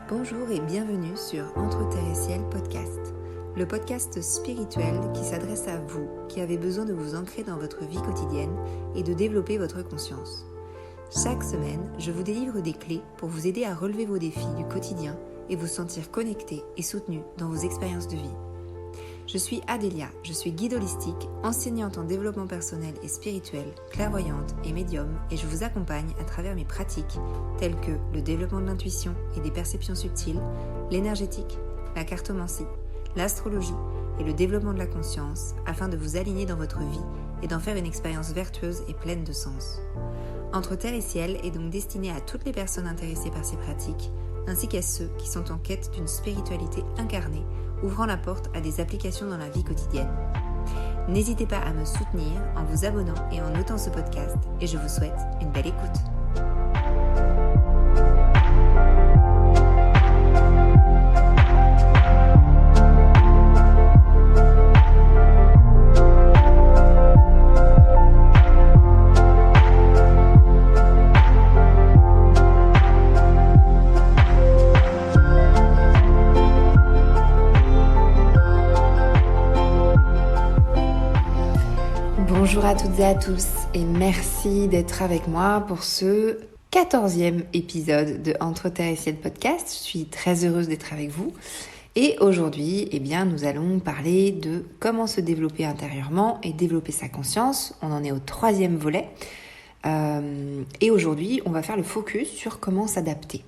Bonjour et bienvenue sur Entre Terre et Ciel podcast, le podcast spirituel qui s'adresse à vous qui avez besoin de vous ancrer dans votre vie quotidienne et de développer votre conscience. Chaque semaine, je vous délivre des clés pour vous aider à relever vos défis du quotidien et vous sentir connecté et soutenu dans vos expériences de vie. Je suis Adélia, je suis guide holistique, enseignante en développement personnel et spirituel, clairvoyante et médium, et je vous accompagne à travers mes pratiques telles que le développement de l'intuition et des perceptions subtiles, l'énergétique, la cartomancie, l'astrologie et le développement de la conscience afin de vous aligner dans votre vie et d'en faire une expérience vertueuse et pleine de sens. Entre Terre et Ciel est donc destiné à toutes les personnes intéressées par ces pratiques, ainsi qu'à ceux qui sont en quête d'une spiritualité incarnée, ouvrant la porte à des applications dans la vie quotidienne. N'hésitez pas à me soutenir en vous abonnant et en notant ce podcast, et je vous souhaite une belle écoute. Bonjour à toutes et à tous et merci d'être avec moi pour ce 14e épisode de Entre Terre et Ciel podcast. Je suis très heureuse d'être avec vous et aujourd'hui, nous allons parler de comment se développer intérieurement et développer sa conscience. On en est au 3e volet et aujourd'hui, on va faire le focus sur comment s'adapter.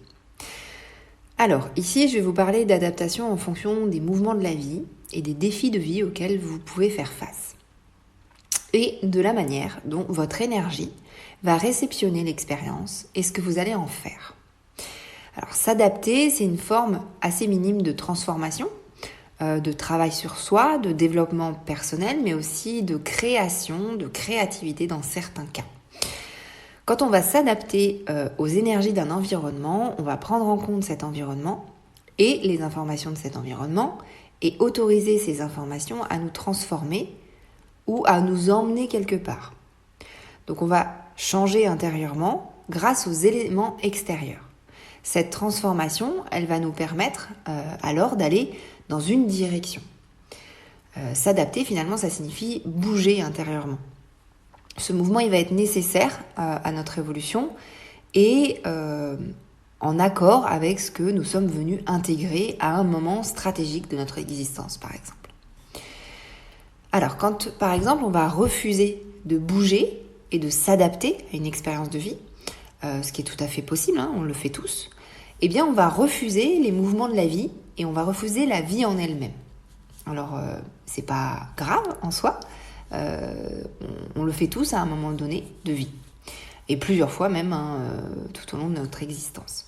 Alors ici, je vais vous parler d'adaptation en fonction des mouvements de la vie et des défis de vie auxquels vous pouvez faire face. Et de la manière dont votre énergie va réceptionner l'expérience et ce que vous allez en faire. Alors s'adapter, c'est une forme assez minime de transformation, de travail sur soi, de développement personnel, mais aussi de création, de créativité dans certains cas. Quand on va s'adapter aux énergies d'un environnement, on va prendre en compte cet environnement et les informations de cet environnement et autoriser ces informations à nous transformer ou à nous emmener quelque part. Donc on va changer intérieurement grâce aux éléments extérieurs. Cette transformation, elle va nous permettre alors d'aller dans une direction. S'adapter finalement, ça signifie bouger intérieurement. Ce mouvement, il va être nécessaire à notre évolution et en accord avec ce que nous sommes venus intégrer à un moment stratégique de notre existence, par exemple. Alors, quand, par exemple, on va refuser de bouger et de s'adapter à une expérience de vie, ce qui est tout à fait possible, on le fait tous, eh bien, on va refuser les mouvements de la vie et on va refuser la vie en elle-même. Alors, c'est pas grave en soi, on le fait tous à un moment donné de vie, et plusieurs fois même tout au long de notre existence.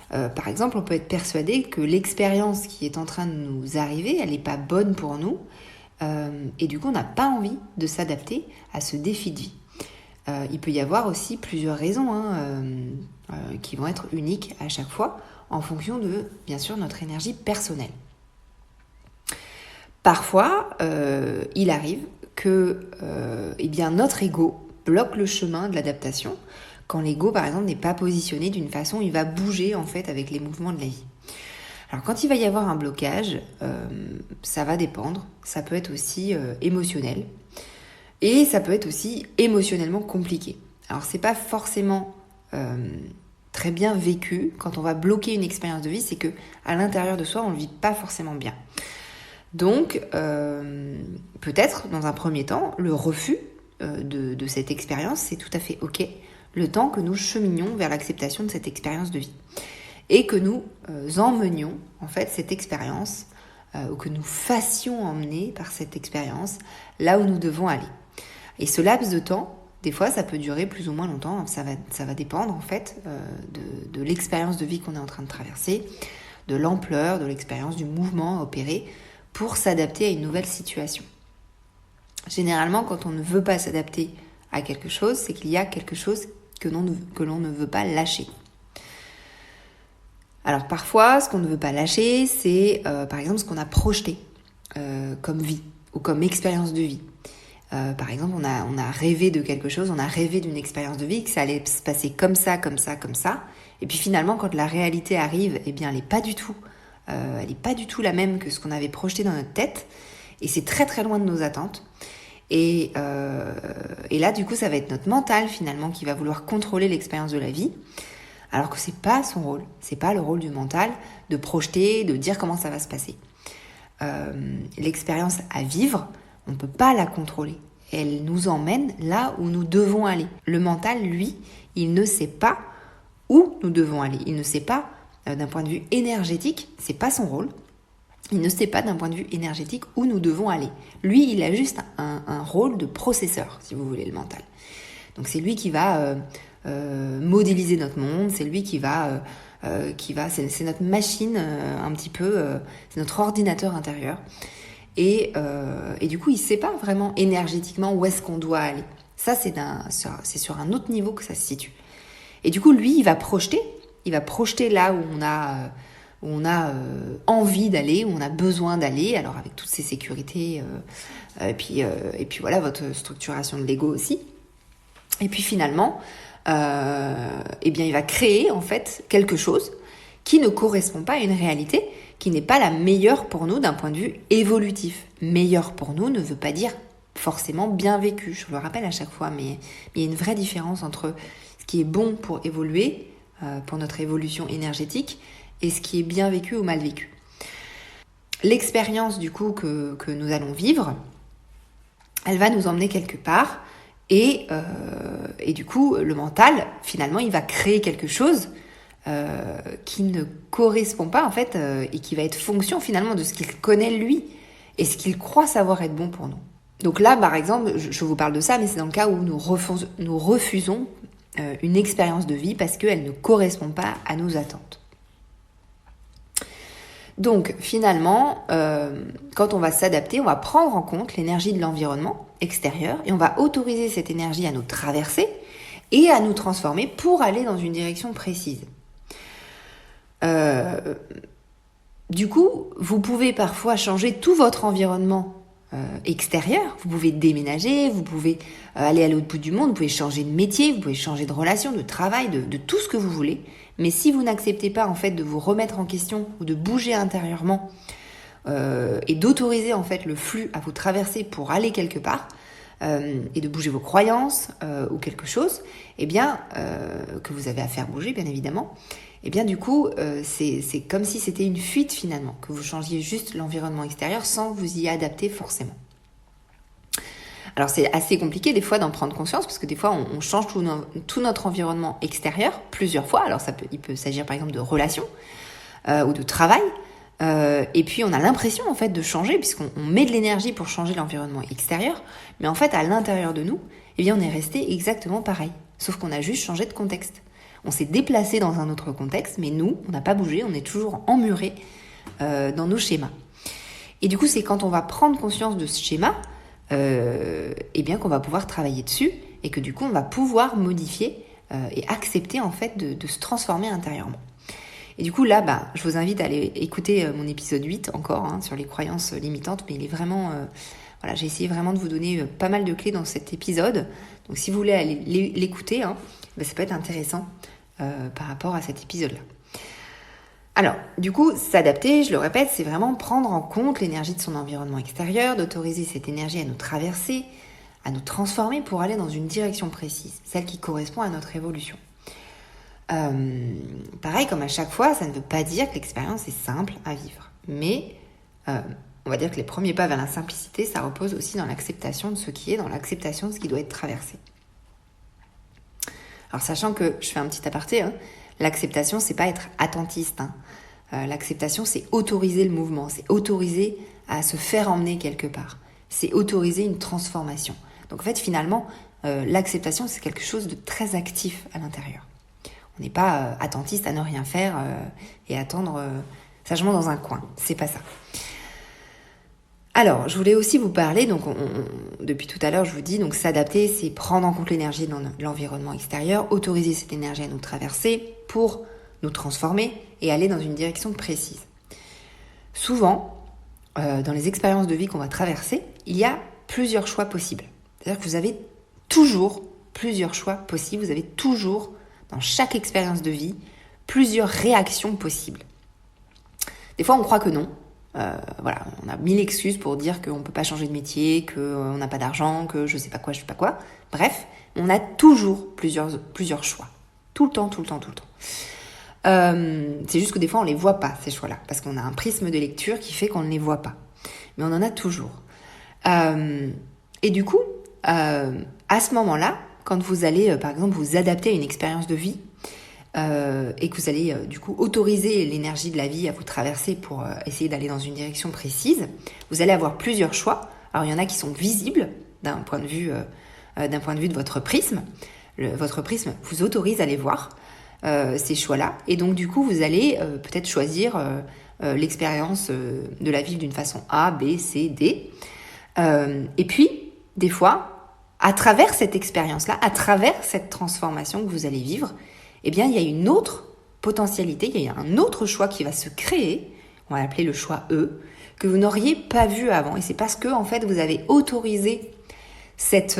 Par exemple, on peut être persuadé que l'expérience qui est en train de nous arriver, elle n'est pas bonne pour nous, et du coup on n'a pas envie de s'adapter à ce défi de vie. Il peut y avoir aussi plusieurs raisons qui vont être uniques à chaque fois en fonction de, bien sûr, notre énergie personnelle. Parfois, il arrive que notre ego bloque le chemin de l'adaptation quand l'ego, par exemple, n'est pas positionné d'une façon où il va bouger en fait avec les mouvements de la vie. Alors quand il va y avoir un blocage, ça va dépendre, ça peut être aussi émotionnel et ça peut être aussi émotionnellement compliqué. Alors c'est pas forcément très bien vécu quand on va bloquer une expérience de vie, c'est que à l'intérieur de soi on le vit pas forcément bien. Donc peut-être dans un premier temps le refus de cette expérience, c'est tout à fait ok, le temps que nous cheminions vers l'acceptation de cette expérience de vie. Et que nous emmenions en fait cette expérience, ou que nous fassions emmener par cette expérience là où nous devons aller. Et ce laps de temps, des fois ça peut durer plus ou moins longtemps, ça va dépendre en fait de l'expérience de vie qu'on est en train de traverser, de l'ampleur, de l'expérience, du mouvement à opérer pour s'adapter à une nouvelle situation. Généralement, quand on ne veut pas s'adapter à quelque chose, c'est qu'il y a quelque chose que l'on ne veut pas lâcher. Alors parfois, ce qu'on ne veut pas lâcher, c'est par exemple ce qu'on a projeté comme vie ou comme expérience de vie. Par exemple, on a rêvé de quelque chose, on a rêvé d'une expérience de vie, que ça allait se passer comme ça, comme ça, comme ça. Et puis finalement, quand la réalité arrive, eh bien, elle n'est pas du tout la même que ce qu'on avait projeté dans notre tête. Et c'est très très loin de nos attentes. Et là, du coup, ça va être notre mental finalement qui va vouloir contrôler l'expérience de la vie. Alors que c'est pas son rôle. C'est pas le rôle du mental de projeter, de dire comment ça va se passer. L'expérience à vivre, on ne peut pas la contrôler. Elle nous emmène là où nous devons aller. Le mental, lui, il ne sait pas où nous devons aller. Il ne sait pas, d'un point de vue énergétique, c'est pas son rôle. Il ne sait pas d'un point de vue énergétique où nous devons aller. Lui, il a juste un rôle de processeur, si vous voulez, le mental. Donc c'est lui qui va modéliser notre monde, c'est lui qui va c'est notre machine un petit peu, c'est notre ordinateur intérieur. Et du coup, il ne sait pas vraiment énergétiquement où est-ce qu'on doit aller. Ça, c'est sur un autre niveau que ça se situe. Et du coup, lui, il va projeter là où on a envie d'aller, où on a besoin d'aller, alors avec toutes ces sécurités, et puis voilà, votre structuration de l'ego aussi. Et puis finalement, eh bien, il va créer en fait quelque chose qui ne correspond pas à une réalité, qui n'est pas la meilleure pour nous d'un point de vue évolutif. Meilleure pour nous ne veut pas dire forcément bien vécu, je le rappelle à chaque fois, mais il y a une vraie différence entre ce qui est bon pour évoluer, pour notre évolution énergétique, et ce qui est bien vécu ou mal vécu. L'expérience du coup que nous allons vivre, elle va nous emmener quelque part, et du coup le mental finalement il va créer quelque chose qui ne correspond pas en fait et qui va être fonction finalement de ce qu'il connaît lui et ce qu'il croit savoir être bon pour nous. Donc là par exemple je vous parle de ça, mais c'est dans le cas où nous refusons une expérience de vie parce qu'elle ne correspond pas à nos attentes. Donc finalement, quand on va s'adapter, on va prendre en compte l'énergie de l'environnement extérieur et on va autoriser cette énergie à nous traverser et à nous transformer pour aller dans une direction précise. Du coup, vous pouvez parfois changer tout votre environnement extérieur, vous pouvez déménager, vous pouvez aller à l'autre bout du monde, vous pouvez changer de métier, vous pouvez changer de relation, de travail, de tout ce que vous voulez. Mais si vous n'acceptez pas en fait de vous remettre en question ou de bouger intérieurement et d'autoriser en fait le flux à vous traverser pour aller quelque part et de bouger vos croyances ou quelque chose, eh bien que vous avez à faire bouger bien évidemment, eh bien du coup c'est comme si c'était une fuite finalement, que vous changiez juste l'environnement extérieur sans vous y adapter forcément. Alors c'est assez compliqué des fois d'en prendre conscience parce que des fois on change tout notre environnement extérieur plusieurs fois. Alors il peut s'agir par exemple de relations ou de travail et puis on a l'impression en fait de changer puisqu'on met de l'énergie pour changer l'environnement extérieur, mais en fait à l'intérieur de nous, eh bien on est resté exactement pareil, sauf qu'on a juste changé de contexte. On s'est déplacé dans un autre contexte, mais nous on n'a pas bougé, on est toujours emmuré dans nos schémas. Et du coup c'est quand on va prendre conscience de ce schéma et bien qu'on va pouvoir travailler dessus et que du coup on va pouvoir modifier et accepter en fait de se transformer intérieurement. Et du coup là je vous invite à aller écouter mon épisode 8 encore sur les croyances limitantes, mais il est vraiment voilà, j'ai essayé vraiment de vous donner pas mal de clés dans cet épisode, donc si vous voulez aller l'écouter ça peut être intéressant par rapport à cet épisode là. Alors, du coup, s'adapter, je le répète, c'est vraiment prendre en compte l'énergie de son environnement extérieur, d'autoriser cette énergie à nous traverser, à nous transformer pour aller dans une direction précise, celle qui correspond à notre évolution. Pareil, comme à chaque fois, ça ne veut pas dire que l'expérience est simple à vivre. Mais on va dire que les premiers pas vers la simplicité, ça repose aussi dans l'acceptation de ce qui est, dans l'acceptation de ce qui doit être traversé. Alors, sachant que, je fais un petit aparté, l'acceptation, c'est pas être attentiste. L'acceptation, c'est autoriser le mouvement, c'est autoriser à se faire emmener quelque part. C'est autoriser une transformation. Donc en fait, finalement, l'acceptation, c'est quelque chose de très actif à l'intérieur. On n'est pas attentiste à ne rien faire et attendre sagement dans un coin. C'est pas ça. Alors, je voulais aussi vous parler, donc depuis tout à l'heure, je vous dis, donc s'adapter, c'est prendre en compte l'énergie dans l'environnement extérieur, autoriser cette énergie à nous traverser pour nous transformer et aller dans une direction précise. Souvent, dans les expériences de vie qu'on va traverser, il y a plusieurs choix possibles. C'est-à-dire que vous avez toujours plusieurs choix possibles, vous avez toujours, dans chaque expérience de vie, plusieurs réactions possibles. Des fois, on croit que non. On a 1000 excuses pour dire qu'on ne peut pas changer de métier, qu'on n'a pas d'argent, que je sais pas quoi. Bref, on a toujours plusieurs choix. Tout le temps. C'est juste que des fois, on ne les voit pas, ces choix-là, parce qu'on a un prisme de lecture qui fait qu'on ne les voit pas. Mais on en a toujours. Et du coup, à ce moment-là, quand vous allez, par exemple, vous adapter à une expérience de vie, et que vous allez du coup autoriser l'énergie de la vie à vous traverser pour essayer d'aller dans une direction précise, vous allez avoir plusieurs choix. Alors il y en a qui sont visibles d'un point de vue de votre prisme. Votre prisme vous autorise à les voir, ces choix-là. Et donc du coup, vous allez peut-être choisir l'expérience de la vie d'une façon A, B, C, D. Et puis, des fois, à travers cette expérience-là, à travers cette transformation que vous allez vivre, eh bien, il y a une autre potentialité, il y a un autre choix qui va se créer, on va l'appeler le choix E, que vous n'auriez pas vu avant. Et c'est parce que, en fait, vous avez autorisé cette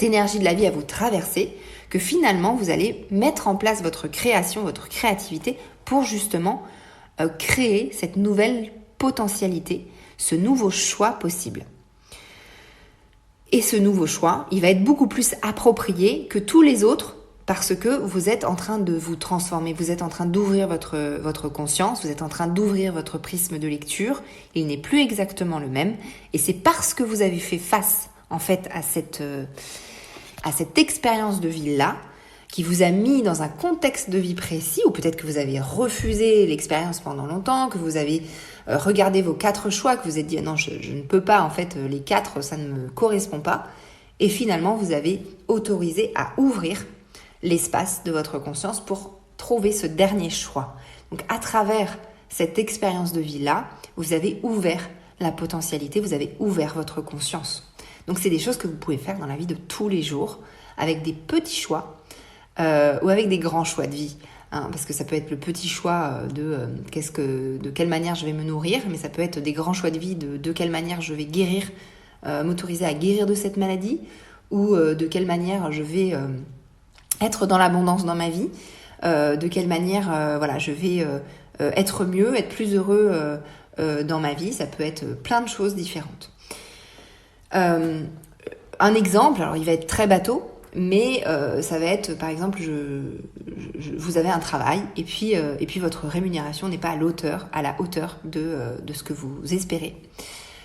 énergie de la vie à vous traverser que finalement, vous allez mettre en place votre création, votre créativité pour justement créer cette nouvelle potentialité, ce nouveau choix possible. Et ce nouveau choix, il va être beaucoup plus approprié que tous les autres parce que vous êtes en train de vous transformer, vous êtes en train d'ouvrir votre conscience, vous êtes en train d'ouvrir votre prisme de lecture. Il n'est plus exactement le même. Et c'est parce que vous avez fait face, en fait, à cette expérience de vie-là, qui vous a mis dans un contexte de vie précis, ou peut-être que vous avez refusé l'expérience pendant longtemps, que vous avez regardé vos 4 choix, que vous vous êtes dit non, je ne peux pas, en fait, les 4, ça ne me correspond pas. Et finalement, vous avez autorisé à ouvrir l'espace de votre conscience pour trouver ce dernier choix. Donc, à travers cette expérience de vie-là, vous avez ouvert la potentialité, vous avez ouvert votre conscience. Donc, c'est des choses que vous pouvez faire dans la vie de tous les jours, avec des petits choix ou avec des grands choix de vie. Parce que ça peut être le petit choix de quelle manière je vais me nourrir, mais ça peut être des grands choix de vie de quelle manière je vais guérir, m'autoriser à guérir de cette maladie, ou de quelle manière je vais être dans l'abondance dans ma vie, de quelle manière je vais être mieux, être plus heureux dans ma vie. Ça peut être plein de choses différentes. Un exemple, alors il va être très bateau, mais ça va être, par exemple, vous avez un travail et puis votre rémunération n'est pas à la hauteur de ce que vous espérez.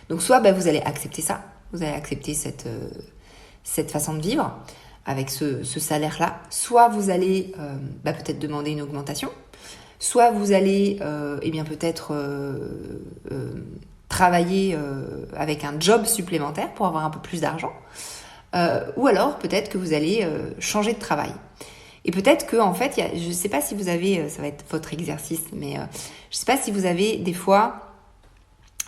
Donc soit vous allez accepter ça, vous allez accepter cette façon de vivre avec ce salaire-là, soit vous allez peut-être demander une augmentation, soit vous allez peut-être travailler avec un job supplémentaire pour avoir un peu plus d'argent, ou alors peut-être que vous allez changer de travail. Et peut-être que en fait, je ne sais pas si vous avez, ça va être votre exercice, mais je ne sais pas si vous avez des fois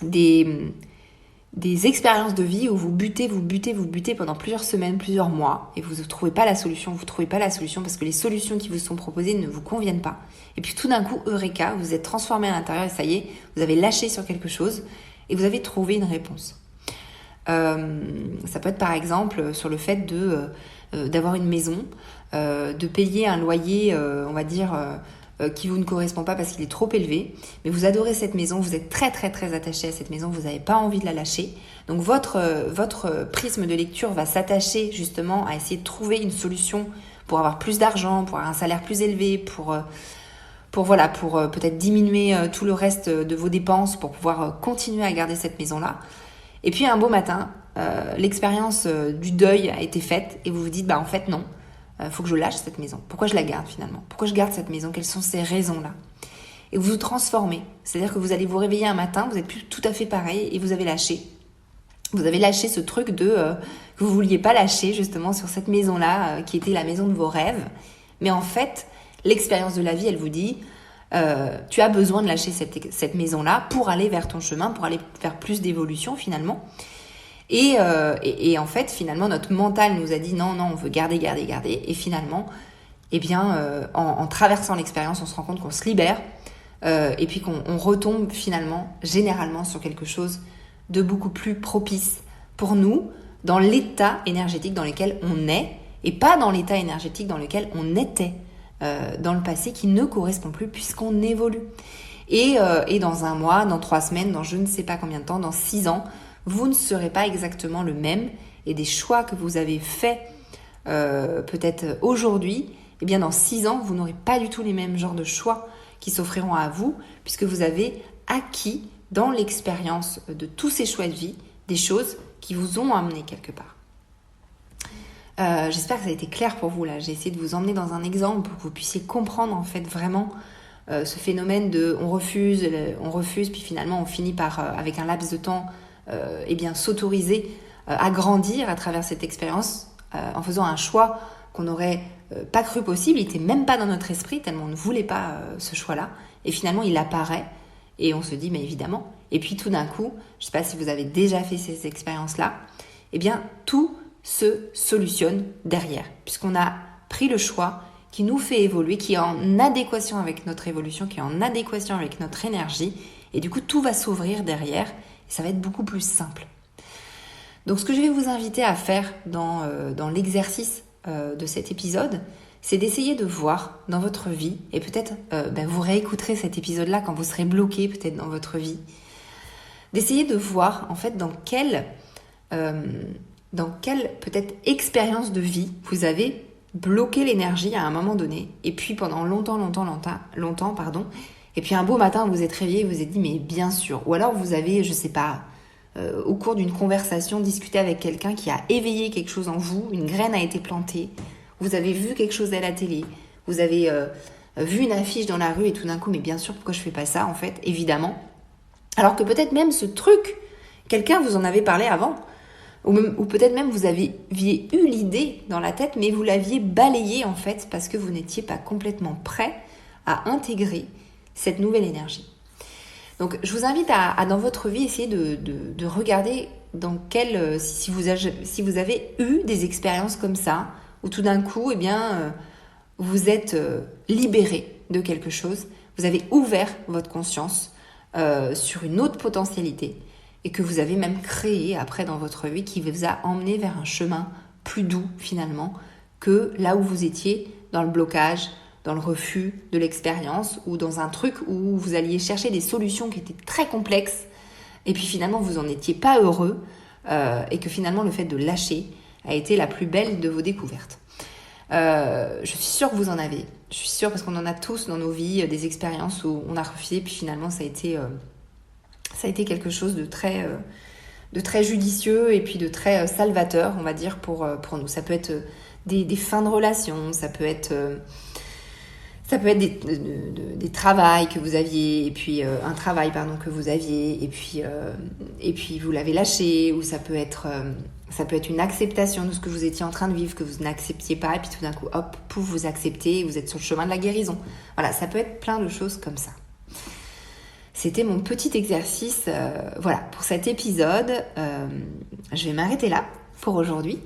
des expériences de vie où vous butez pendant plusieurs semaines, plusieurs mois, et vous ne trouvez pas la solution, parce que les solutions qui vous sont proposées ne vous conviennent pas. Et puis tout d'un coup, eureka, vous êtes transformé à l'intérieur et ça y est, vous avez lâché sur quelque chose et vous avez trouvé une réponse. Ça peut être par exemple sur le fait d'avoir une maison, de payer un loyer, on va dire, qui vous ne correspond pas parce qu'il est trop élevé, mais vous adorez cette maison, vous êtes très très très attaché à cette maison, vous n'avez pas envie de la lâcher. Donc votre prisme de lecture va s'attacher justement à essayer de trouver une solution pour avoir plus d'argent, pour avoir un salaire plus élevé, pour peut-être diminuer tout le reste de vos dépenses pour pouvoir continuer à garder cette maison-là. Et puis un beau matin, l'expérience du deuil a été faite et vous vous dites en fait non, faut que je lâche cette maison. Pourquoi je la garde finalement ? Pourquoi je garde cette maison ? Quelles sont ces raisons-là ? Et vous vous transformez. C'est-à-dire que vous allez vous réveiller un matin, vous n'êtes plus tout à fait pareil et vous avez lâché. Vous avez lâché ce truc que vous ne vouliez pas lâcher justement sur cette maison-là qui était la maison de vos rêves. Mais en fait, l'expérience de la vie, elle vous dit tu as besoin de lâcher cette maison-là pour aller vers ton chemin, pour aller vers plus d'évolution finalement. Et en fait, finalement, notre mental nous a dit non, on veut garder. Et finalement, en traversant l'expérience, on se rend compte qu'on se libère et puis qu'on retombe finalement, généralement, sur quelque chose de beaucoup plus propice pour nous, dans l'état énergétique dans lequel on est et pas dans l'état énergétique dans lequel on était dans le passé qui ne correspond plus puisqu'on évolue. Et dans 1 mois, dans 3 semaines, dans je ne sais pas combien de temps, dans 6 ans, vous ne serez pas exactement le même et des choix que vous avez faits peut-être aujourd'hui, eh bien dans 6 ans, vous n'aurez pas du tout les mêmes genres de choix qui s'offriront à vous puisque vous avez acquis dans l'expérience de tous ces choix de vie des choses qui vous ont amené quelque part. J'espère que ça a été clair pour vous là. J'ai essayé de vous emmener dans un exemple pour que vous puissiez comprendre en fait vraiment ce phénomène de on refuse, puis finalement on finit par, avec un laps de temps, s'autoriser à grandir à travers cette expérience en faisant un choix qu'on n'aurait pas cru possible. Il n'était même pas dans notre esprit tellement on ne voulait pas ce choix-là. Et finalement il apparaît et on se dit mais évidemment. Et puis tout d'un coup, je ne sais pas si vous avez déjà fait ces expériences-là, eh bien tout se solutionne derrière, puisqu'on a pris le choix qui nous fait évoluer, qui est en adéquation avec notre évolution, qui est en adéquation avec notre énergie, et du coup tout va s'ouvrir derrière, et ça va être beaucoup plus simple. Donc ce que je vais vous inviter à faire dans l'exercice de cet épisode, c'est d'essayer de voir dans votre vie, et peut-être vous réécouterez cet épisode-là quand vous serez bloqué peut-être dans votre vie, d'essayer de voir en fait dans quelle peut-être expérience de vie vous avez bloqué l'énergie à un moment donné, et puis pendant longtemps, et puis un beau matin vous êtes réveillé et vous êtes dit mais bien sûr, ou alors vous avez, je sais pas, au cours d'une conversation discuté avec quelqu'un qui a éveillé quelque chose en vous, une graine a été plantée, vous avez vu quelque chose à la télé, vous avez vu une affiche dans la rue et tout d'un coup mais bien sûr pourquoi je fais pas ça en fait, évidemment, alors que peut-être même ce truc, quelqu'un vous en avait parlé avant, ou peut-être même vous aviez eu l'idée dans la tête, mais vous l'aviez balayée en fait parce que vous n'étiez pas complètement prêt à intégrer cette nouvelle énergie. Donc je vous invite à dans votre vie essayer de regarder dans quel si vous avez eu des expériences comme ça où tout d'un coup vous êtes libéré de quelque chose, vous avez ouvert votre conscience sur une autre potentialité. Et que vous avez même créé après dans votre vie qui vous a emmené vers un chemin plus doux finalement que là où vous étiez dans le blocage, dans le refus de l'expérience ou dans un truc où vous alliez chercher des solutions qui étaient très complexes et puis finalement vous n'en étiez pas heureux et que finalement le fait de lâcher a été la plus belle de vos découvertes. Je suis sûre que vous en avez, je suis sûre parce qu'on en a tous dans nos vies des expériences où on a refusé puis finalement ça a été quelque chose de très judicieux et puis de très salvateur, on va dire, pour nous. Ça peut être des fins de relation, ça peut être des travails que vous aviez, et puis un travail que vous aviez, et puis vous l'avez lâché, ou ça peut être une acceptation de ce que vous étiez en train de vivre, que vous n'acceptiez pas, et puis tout d'un coup, hop, pouf, vous acceptez, et vous êtes sur le chemin de la guérison. Voilà, ça peut être plein de choses comme ça. C'était mon petit exercice pour cet épisode. Je vais m'arrêter là pour aujourd'hui.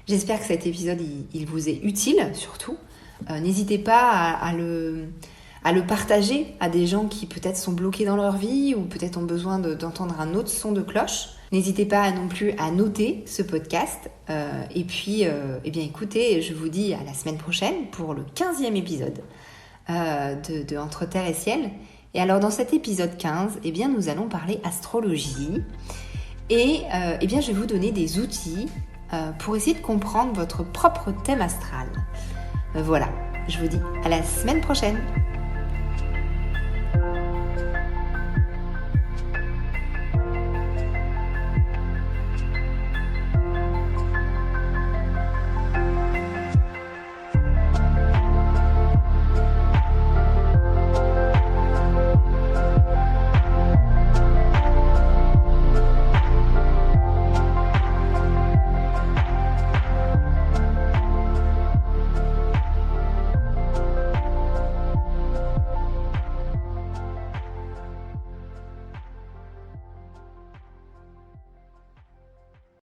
J'espère que cet épisode, il vous est utile surtout. N'hésitez pas à le partager à des gens qui peut-être sont bloqués dans leur vie ou peut-être ont besoin d'entendre un autre son de cloche. N'hésitez pas non plus à noter ce podcast. Écoutez, je vous dis à la semaine prochaine pour le 15e épisode de Entre Terre et Ciel. Et alors dans cet épisode 15, nous allons parler astrologie et je vais vous donner des outils pour essayer de comprendre votre propre thème astral. Voilà, je vous dis à la semaine prochaine.